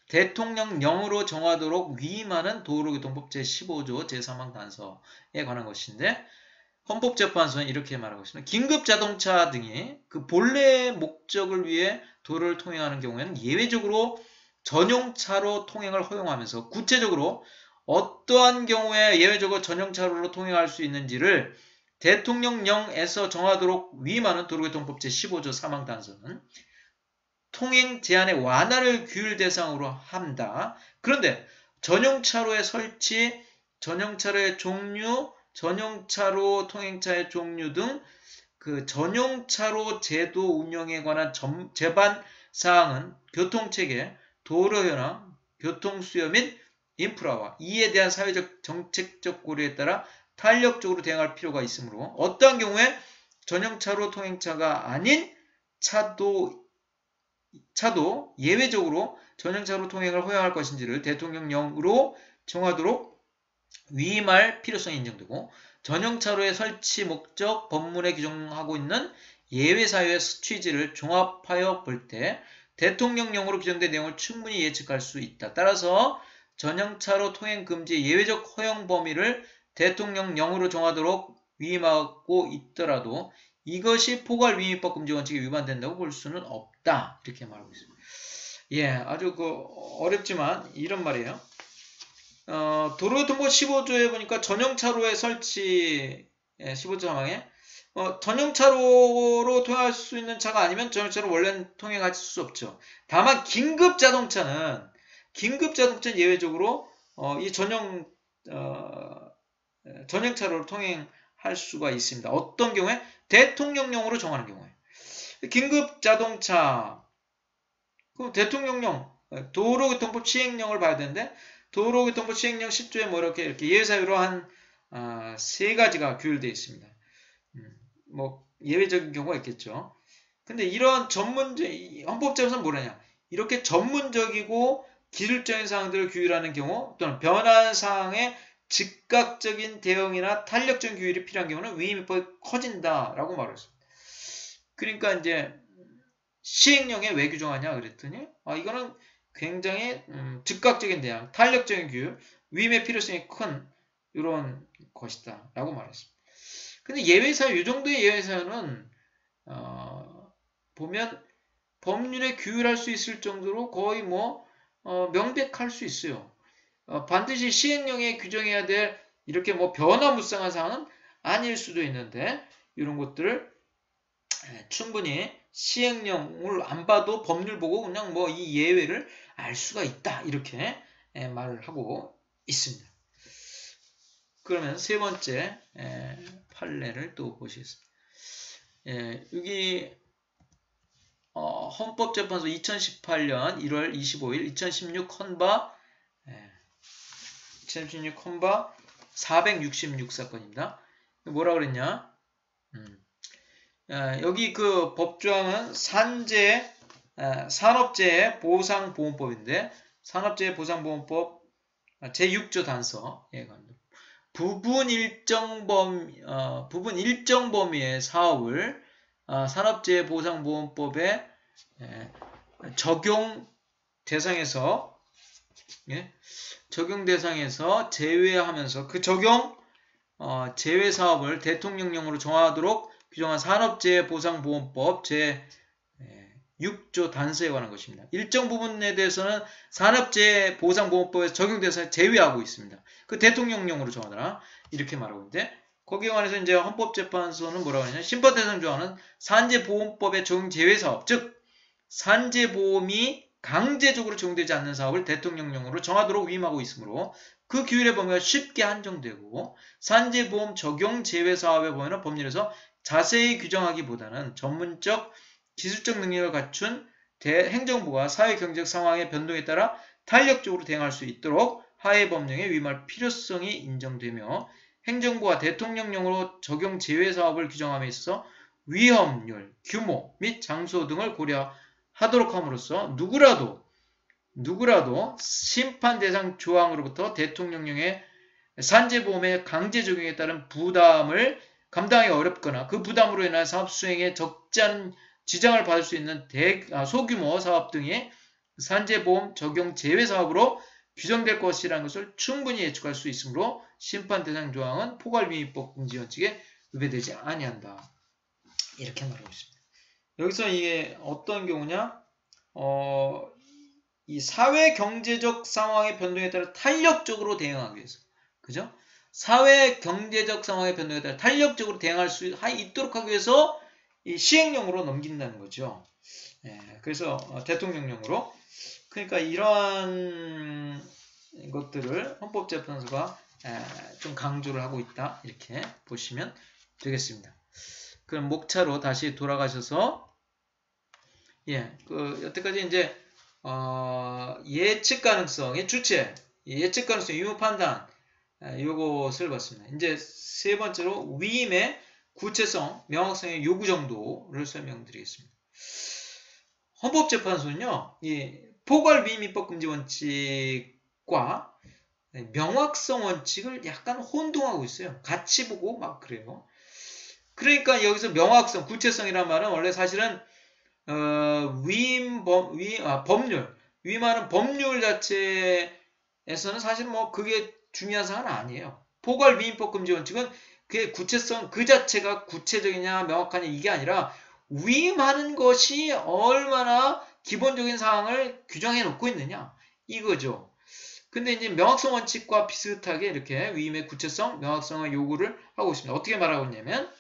대통령령으로 정하도록 위임하는 도로교통법 제15조 제3항 단서에 관한 것인데 헌법재판소는 이렇게 말하고 있습니다. 긴급자동차 등이 그 본래 목적을 위해 도로를 통행하는 경우에는 예외적으로 전용차로 통행을 허용하면서 구체적으로 어떠한 경우에 예외적으로 전용차로로 통행할 수 있는지를 대통령령에서 정하도록 위임하는 도로교통법 제15조 3항 단서는 통행 제한의 완화를 규율 대상으로 한다. 그런데 전용차로의 설치, 전용차로의 종류, 전용차로 통행차의 종류 등 그 전용차로 제도 운영에 관한 제반 사항은 교통체계, 도로 현황, 교통수요 및 인프라와 이에 대한 사회적 정책적 고려에 따라 탄력적으로 대응할 필요가 있으므로 어떠한 경우에 전용차로 통행차가 아닌 차도 예외적으로 전용차로 통행을 허용할 것인지를 대통령령으로 정하도록 위임할 필요성이 인정되고 전용차로의 설치 목적, 법문에 규정하고 있는 예외사유의 취지를 종합하여 볼 때 대통령령으로 규정된 내용을 충분히 예측할 수 있다. 따라서 전용차로 통행 금지의 예외적 허용 범위를 대통령령으로 정하도록 위임하고 있더라도 이것이 포괄위임법 금지 원칙에 위반된다고 볼 수는 없다. 이렇게 말하고 있습니다. 예, 아주 어렵지만 이런 말이에요. 도로교통법 15조에 보니까 전용차로의 설치 15조 사망에 전용차로로 통행할 수 있는 차가 아니면 전용차로 원래는 통행할 수 없죠. 다만 긴급자동차는 예외적으로 이 전용차로로 통행할 수가 있습니다. 어떤 경우에? 대통령령으로 정하는 경우에. 긴급자동차 그럼 대통령령 도로교통법 시행령을 봐야 되는데 도로교통법 시행령 10조에 뭐 이렇게 예외사유로 한 3가지가 규율되어 있습니다. 뭐 예외적인 경우가 있겠죠. 근데 이런 헌법재판소는 뭐냐냐? 이렇게 전문적이고 기술적인 사항들을 규율하는 경우 또는 변화한 사항에 즉각적인 대응이나 탄력적인 규율이 필요한 경우는 위임법이 커진다라고 말했습니다. 그러니까 이제 시행령에 왜 규정하냐 그랬더니 이거는 굉장히 즉각적인 대응, 탄력적인 규율, 위임의 필요성이 큰 이런 것이다 라고 말했습니다. 근데 예외사유, 이 정도의 예외사유는 보면 법률에 규율할 수 있을 정도로 거의 명백할 수 있어요. 반드시 시행령에 규정해야 될 이렇게 변화무쌍한 사항은 아닐 수도 있는데 이런 것들을 충분히 시행령을 안 봐도 법률 보고 그냥 이 예외를 알 수가 있다 이렇게 말을 하고 있습니다. 그러면 세 번째 판례를 또 보시겠습니다. 여기 헌법재판소 2018년 1월 25일 2016 헌바 466 사건입니다. 뭐라 그랬냐? 여기 그 법조항은 산업재해 보상보험법인데 산업재해 보상보험법 제6조 단서 부분 일정 범위의 사업을 산업재해 보상보험법의 적용 대상에서 제외하면서 그 제외 사업을 대통령령으로 정하도록 규정한 산업재해 보상보험법 제6조 단서에 관한 것입니다. 일정 부분에 대해서는 산업재해 보상보험법에서 적용 대상에 제외하고 있습니다. 그 대통령령으로 정하더라 이렇게 말하고 있는데 거기에 관해서 이제 헌법재판소는 뭐라고 하냐면 심판 대상 조항은 산재보험법의 적용 제외 사업, 즉 산재보험이 강제적으로 적용되지 않는 사업을 대통령령으로 정하도록 위임하고 있으므로 그 규율의 범위가 쉽게 한정되고 산재보험 적용 제외 사업의 범위는 법률에서 자세히 규정하기보다는 전문적, 기술적 능력을 갖춘 행정부가 사회 경제적 상황의 변동에 따라 탄력적으로 대응할 수 있도록 하해 법령에 위임할 필요성이 인정되며 행정부가 대통령령으로 적용 제외 사업을 규정함에 있어서 위험률, 규모 및 장소 등을 고려하도록 함으로써 누구라도 심판 대상 조항으로부터 대통령령의 산재보험의 강제 적용에 따른 부담을 감당하기 어렵거나 그 부담으로 인한 사업 수행에 적지 않은 지장을 받을 수 있는 소규모 사업 등의 산재보험 적용 제외 사업으로 규정될 것이라는 것을 충분히 예측할 수 있으므로 심판 대상 조항은 포괄비밀법 금지 원칙에 위배되지 아니한다. 이렇게 말하고 있습니다. 여기서 이게 어떤 경우냐? 이 사회 경제적 상황의 변동에 따라 탄력적으로 대응하기 위해서, 그죠? 사회 경제적 상황의 변동에 따라 탄력적으로 대응할 수 있도록 하기 위해서 이 시행령으로 넘긴다는 거죠. 예, 그래서 대통령령으로. 그러니까 이러한 것들을 헌법재판소가 좀 강조를 하고 있다. 이렇게 보시면 되겠습니다. 그럼 목차로 다시 돌아가셔서 여태까지 이제 예측 가능성의 주체, 예측 가능성 유무 판단 요것을 봤습니다. 이제 세 번째로 위임의 구체성, 명확성의 요구 정도를 설명드리겠습니다. 헌법재판소는요, 이 포괄위임입법 금지 원칙과 명확성 원칙을 약간 혼동하고 있어요. 같이 보고 막 그래요. 그러니까 여기서 명확성, 구체성이란 말은 원래 사실은 법률, 위임하는 법률 자체에서는 사실 뭐 그게 중요한 사항은 아니에요. 포괄위임법 금지 원칙은 그의 구체성 그 자체가 구체적이냐 명확하냐 이게 아니라 위임하는 것이 얼마나 기본적인 사항을 규정해 놓고 있느냐 이거죠. 근데 이제 명확성 원칙과 비슷하게 이렇게 위임의 구체성, 명확성의 요구를 하고 있습니다. 어떻게 말하고 있냐면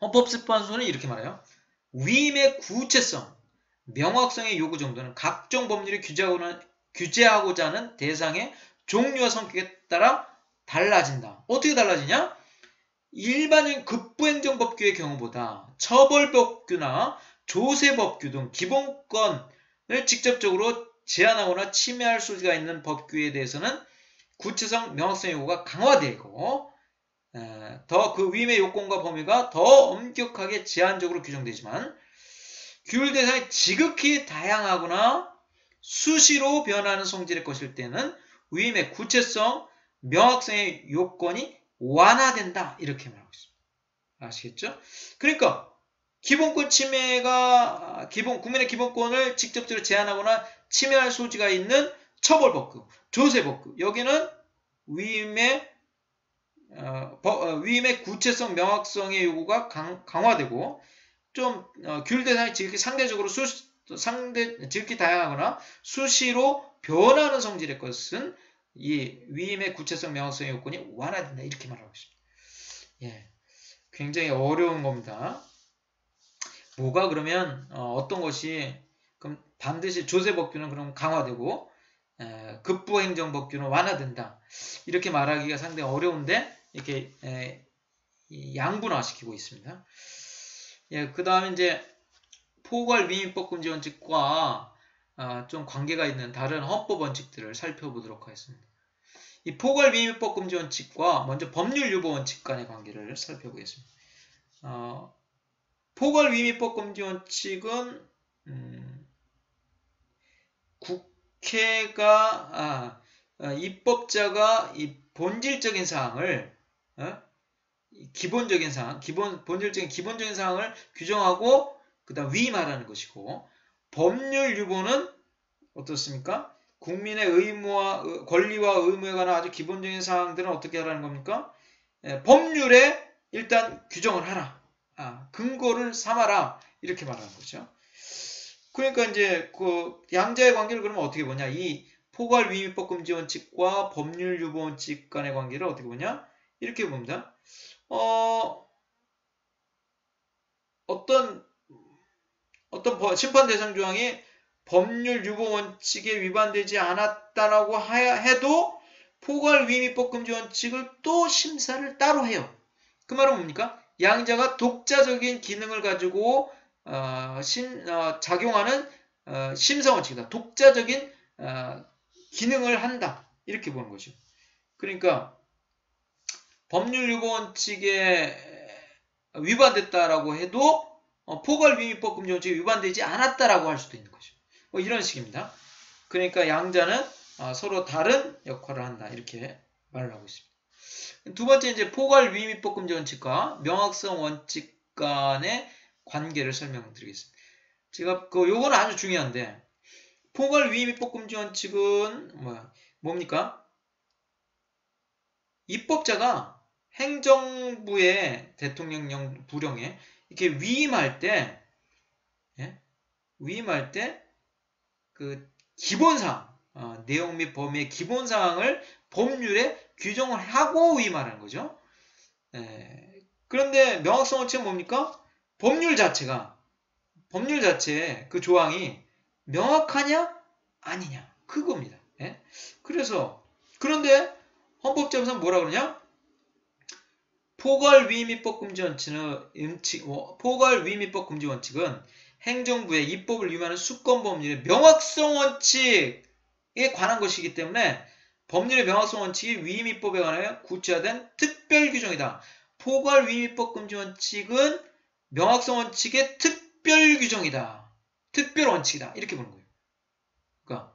헌법재판소는 이렇게 말해요. 위임의 구체성, 명확성의 요구 정도는 각종 법률이 규제하고자 하는 대상의 종류와 성격에 따라 달라진다. 어떻게 달라지냐? 일반적인 급부행정법규의 경우보다 처벌법규나 조세법규 등 기본권을 직접적으로 제한하거나 침해할 소지가 있는 법규에 대해서는 구체성, 명확성 요구가 강화되고 더 그 위임의 요건과 범위가 더 엄격하게 제한적으로 규정되지만 규율 대상이 지극히 다양하거나 수시로 변하는 성질의 것일 때는 위임의 구체성, 명확성의 요건이 완화된다. 이렇게 말하고 있습니다. 아시겠죠? 그러니까 기본권 침해가 국민의 기본권을 직접적으로 제한하거나 침해할 소지가 있는 처벌법규, 조세법규 여기는 위임의 구체성, 명확성의 요구가 강화되고 좀 규율 대상이 상대적으로 지극히 다양하거나 수시로 변하는 성질의 것은 이 위임의 구체성, 명확성의 요건이 완화된다. 이렇게 말하고 있습니다. 예, 굉장히 어려운 겁니다. 뭐가 그러면 어떤 것이 그럼 반드시 조세법규는 그럼 강화되고 급부행정법규는 완화된다. 이렇게 말하기가 상당히 어려운데 이렇게 양분화시키고 있습니다. 예, 그 다음에 이제 포괄위임법 금지 원칙과 좀 관계가 있는 다른 헌법 원칙들을 살펴보도록 하겠습니다. 이 포괄위임법 금지 원칙과 먼저 법률 유보 원칙 간의 관계를 살펴보겠습니다. 포괄위임법 금지 원칙은 국회가 입법자가 이 본질적인 사항을 기본적인 사항을 규정하고 그다음 위임하라는 것이고 법률 유보는 어떻습니까? 국민의 권리와 의무에 관한 아주 기본적인 사항들은 어떻게 하라는 겁니까? 법률에 일단 규정을 하라. 근거를 삼아라. 이렇게 말하는 거죠. 그러니까 이제 그 양자의 관계를 그러면 어떻게 보냐? 이 포괄위임법 금지 원칙과 법률 유보 원칙 간의 관계를 어떻게 보냐? 이렇게 봅니다. 어떤 심판 대상 조항이 법률 유보 원칙에 위반되지 않았다라고 해도 포괄위임법 금지 원칙을 또 심사를 따로 해요. 그 말은 뭡니까? 양자가 독자적인 기능을 가지고 작용하는 심사 원칙이다. 독자적인 기능을 한다. 이렇게 보는 거죠. 그러니까 법률 유보 원칙에 위반됐다라고 해도 포괄위임법 금지 원칙에 위반되지 않았다라고 할 수도 있는 거죠. 이런 식입니다. 그러니까 양자는 서로 다른 역할을 한다. 이렇게 말을 하고 있습니다. 두 번째 이제 포괄 위임입법 금지 원칙과 명확성 원칙 간의 관계를 설명드리겠습니다. 제가 요거는 아주 중요한데 포괄 위임입법 금지 원칙은 뭡니까? 입법자가 행정부의 대통령령 부령에 이렇게 위임할 때 그 기본사항, 내용 및 범위의 기본사항을 법률에 규정을 하고 위임하라는 거죠. 그런데 명확성 원칙은 뭡니까? 법률 자체에 그 조항이 명확하냐 아니냐 그겁니다. 그런데 헌법재판소는 뭐라 그러냐? 포괄 위임입법 금지 원칙은 행정부의 입법을 위반하는 수권 법률의 명확성 원칙에 관한 것이기 때문에 법률의 명확성 원칙이 위임입법에 관하여 구체화된 특별 규정이다. 포괄 위임입법 금지 원칙은 명확성 원칙의 특별 규정이다. 특별 원칙이다. 이렇게 보는 거예요. 그러니까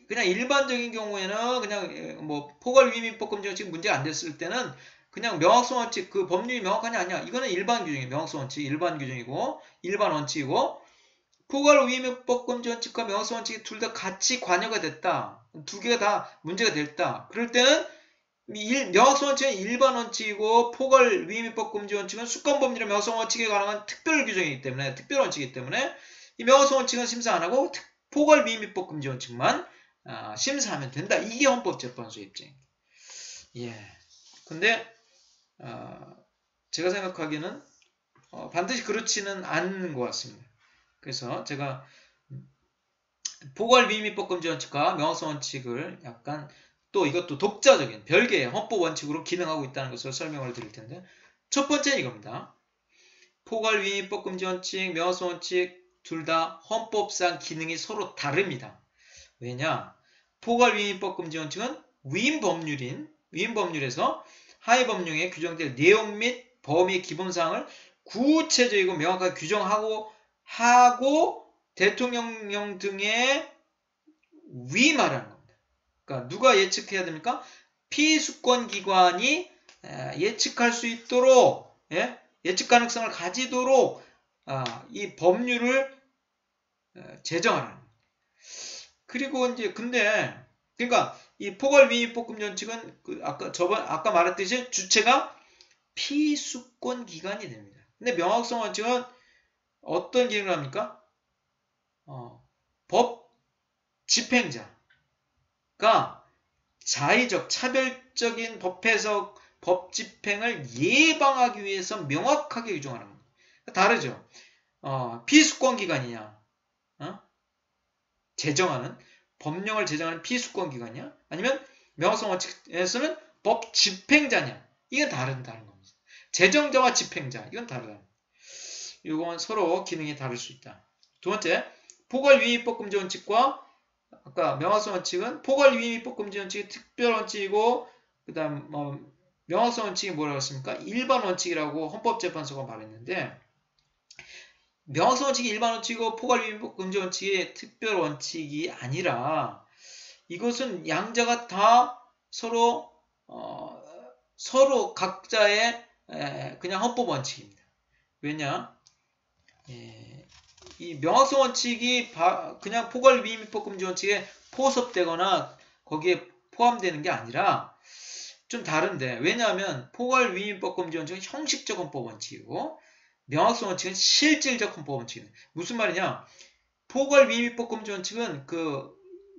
그냥 일반적인 경우에는 그냥 포괄 위임입법 금지 원칙 문제가 안 됐을 때는 그냥 명확성 원칙, 그 법률이 명확하냐 아니냐 이거는 일반 규정이에요. 명확성 원칙 일반 규정이고 일반 원칙이고 포괄 위임입법 금지 원칙과 명확성 원칙이 둘 다 같이 관여가 됐다. 두 개가 다 문제가 됐다. 그럴 때는 명확성 원칙은 일반 원칙이고 포괄 위임입법 금지 원칙은 수권법률의 명확성 원칙에 관한 특별 규정이기 때문에 특별 원칙이기 때문에 이 명확성 원칙은 심사 안 하고 포괄 위임입법 금지 원칙만 심사하면 된다. 이게 헌법재판소의 입장입니다. 근데 제가 생각하기에는 반드시 그렇지는 않는 것 같습니다. 그래서 제가 포괄 위임입법 금지 원칙과 명확성 원칙을 약간 또 이것도 독자적인 별개의 헌법 원칙으로 기능하고 있다는 것을 설명을 드릴 텐데 첫 번째는 이겁니다. 포괄 위임입법 금지 원칙, 명확성 원칙 둘 다 헌법상 기능이 서로 다릅니다. 왜냐? 포괄 위임입법 금지 원칙은 위임법률에서 하위법령에 규정될 내용 및 범위의 기본사항을 구체적이고 명확하게 규정하고 대통령령 등에 위임하라는 겁니다. 그러니까 누가 예측해야 됩니까? 피수권기관이 예측할 수 있도록 예측 가능성을 가지도록 이 법률을 제정하라는 겁니다. 그리고 이제 그러니까 이 포괄 위임입법 금지 원칙은 아까 말했듯이 주체가 피수권 기관이 됩니다. 근데 명확성 원칙은 어떤 기능을 합니까? 법 집행자가 자의적 차별적인 법 해석, 법 집행을 예방하기 위해서 명확하게 규정하는 겁니다. 다르죠. 피수권 기관이냐, 법령을 제정하는 피수권 기관이냐, 아니면 명확성 원칙에서는 법 집행자냐, 이건 다른 겁니다. 제정자와 집행자, 이건 다르다. 이건 서로 기능이 다를 수 있다. 두 번째, 포괄 위임입법 금지 원칙과 아까 명확성 원칙은 포괄 위임입법 금지 원칙이 특별 원칙이고 그다음 명확성 원칙이 뭐라고 했습니까? 일반 원칙이라고 헌법재판소가 말했는데 명확성 원칙이 일반 원칙이고 포괄 위임입법 금지 원칙이 특별 원칙이 아니라 이것은 양자가 다 서로 각자의 그냥 헌법 원칙입니다. 왜냐? 이 명확성 원칙이 그냥 포괄 위임입법 금지 원칙에 포섭되거나 거기에 포함되는 게 아니라 좀 다른데 왜냐하면 포괄 위임입법 금지 원칙은 형식적 헌법 원칙이고 명확성 원칙은 실질적 헌법 원칙입니다. 무슨 말이냐? 포괄 위임입법 금지 원칙은 그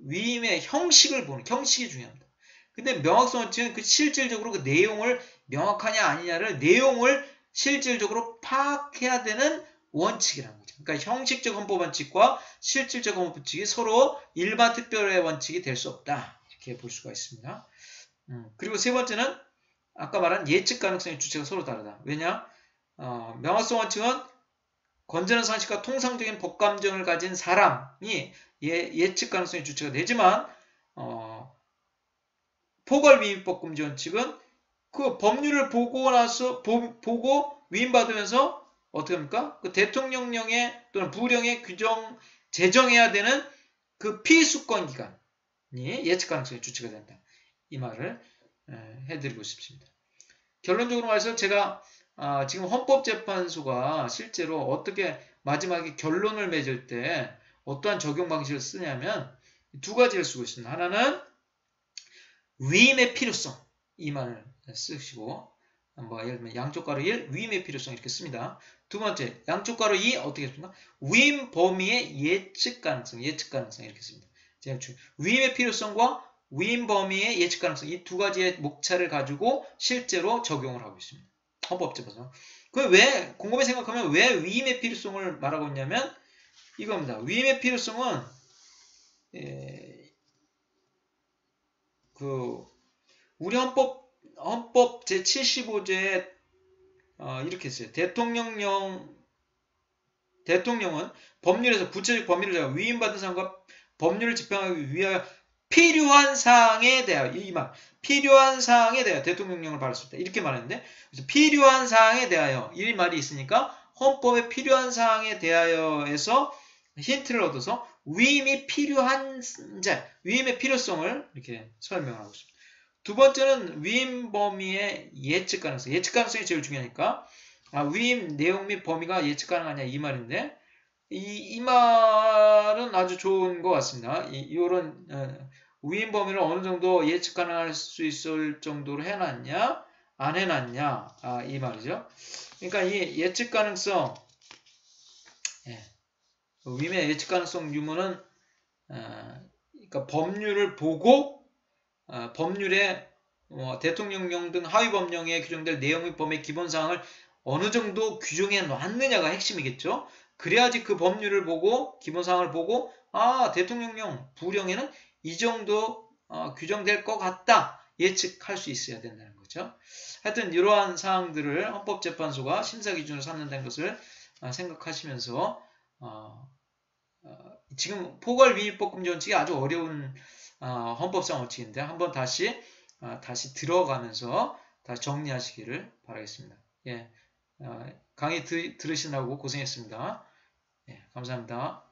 위임의 형식을 보는 형식이 중요합니다. 근데 명확성 원칙은 그 실질적으로 그 내용을 명확하냐 아니냐를 내용을 실질적으로 파악해야 되는 원칙이라는 거죠. 그러니까 형식적 헌법 원칙과 실질적 헌법 원칙이 서로 일반 특별의 원칙이 될 수 없다. 이렇게 볼 수가 있습니다. 그리고 세 번째는 아까 말한 예측 가능성의 주체가 서로 다르다. 왜냐? 명확성 원칙은 건전한 상식과 통상적인 법 감정을 가진 사람이 예측 가능성의 주체가 되지만 포괄 위임입법 금지 원칙은 그 법률을 보고 위임받으면서 어떻게 합니까? 그 대통령령에 또는 부령에 제정해야 되는 그 피수권 기관이 예측 가능성의 주체가 된다. 이 말을 해드리고 싶습니다. 결론적으로 말해서 제가 지금 헌법재판소가 실제로 어떻게 마지막에 결론을 맺을 때 어떠한 적용 방식을 쓰냐면 두 가지를 쓰고 있습니다. 하나는 위임의 필요성 이 말을 쓰시고 예를 들면 양쪽 가로 1 위임의 필요성 이렇게 씁니다. 두 번째 양쪽 가로 2 어떻게 씁니까? 위임 범위의 예측 가능성 이렇게 씁니다. 위임의 필요성과 위임 범위의 예측 가능성 이 두 가지의 목차를 가지고 실제로 적용을 하고 있습니다. 헌법재판소. 그 왜 곰곰이 생각하면 왜 위임의 필요성을 말하고 있냐면 이겁니다. 위임의 필요성은 우리 헌법 제75조에 이렇게 했어요. 대통령은 법률에서 구체적 법률을 제가 위임받은 사람과 법률을 집행하기 위하여 필요한 사항에 대하여 필요한 사항에 대하여 대통령령을 발할 때 이렇게 말했는데 그래서 필요한 사항에 대하여 이 말이 있으니까 헌법에 필요한 사항에 대하여에서 힌트를 얻어서 위임이 필요한 위임의 필요성을 이렇게 설명하고 있습니다. 두 번째는 위임 범위의 예측 가능성. 예측 가능성이 제일 중요하니까 위임 내용 및 범위가 예측 가능하냐 이 말인데 이 말은 아주 좋은 것 같습니다. 이런 위임 범위를 어느 정도 예측 가능할 수 있을 정도로 해놨냐 안 해놨냐 이 말이죠. 그러니까 이 예측 가능성 위임의 예측 가능성 유무는 그러니까 법률을 보고 법률에 대통령령 등 하위 법령에 규정될 내용 및 범위의 기본 사항을 어느 정도 규정해 놨느냐가 핵심이겠죠. 그래야지 그 법률을 보고 기본 사항을 보고 대통령령 부령에는 이 정도 규정될 것 같다 예측할 수 있어야 된다는 거죠. 하여튼 이러한 사항들을 헌법재판소가 심사 기준으로 삼는다는 것을 생각하시면서 지금 포괄위임법금 원칙이 아주 어려운 헌법상 원칙인데 한번 다시 들어가면서 다시 정리하시기를 바라겠습니다. 강의 들으시느라고 고생했습니다. 감사합니다.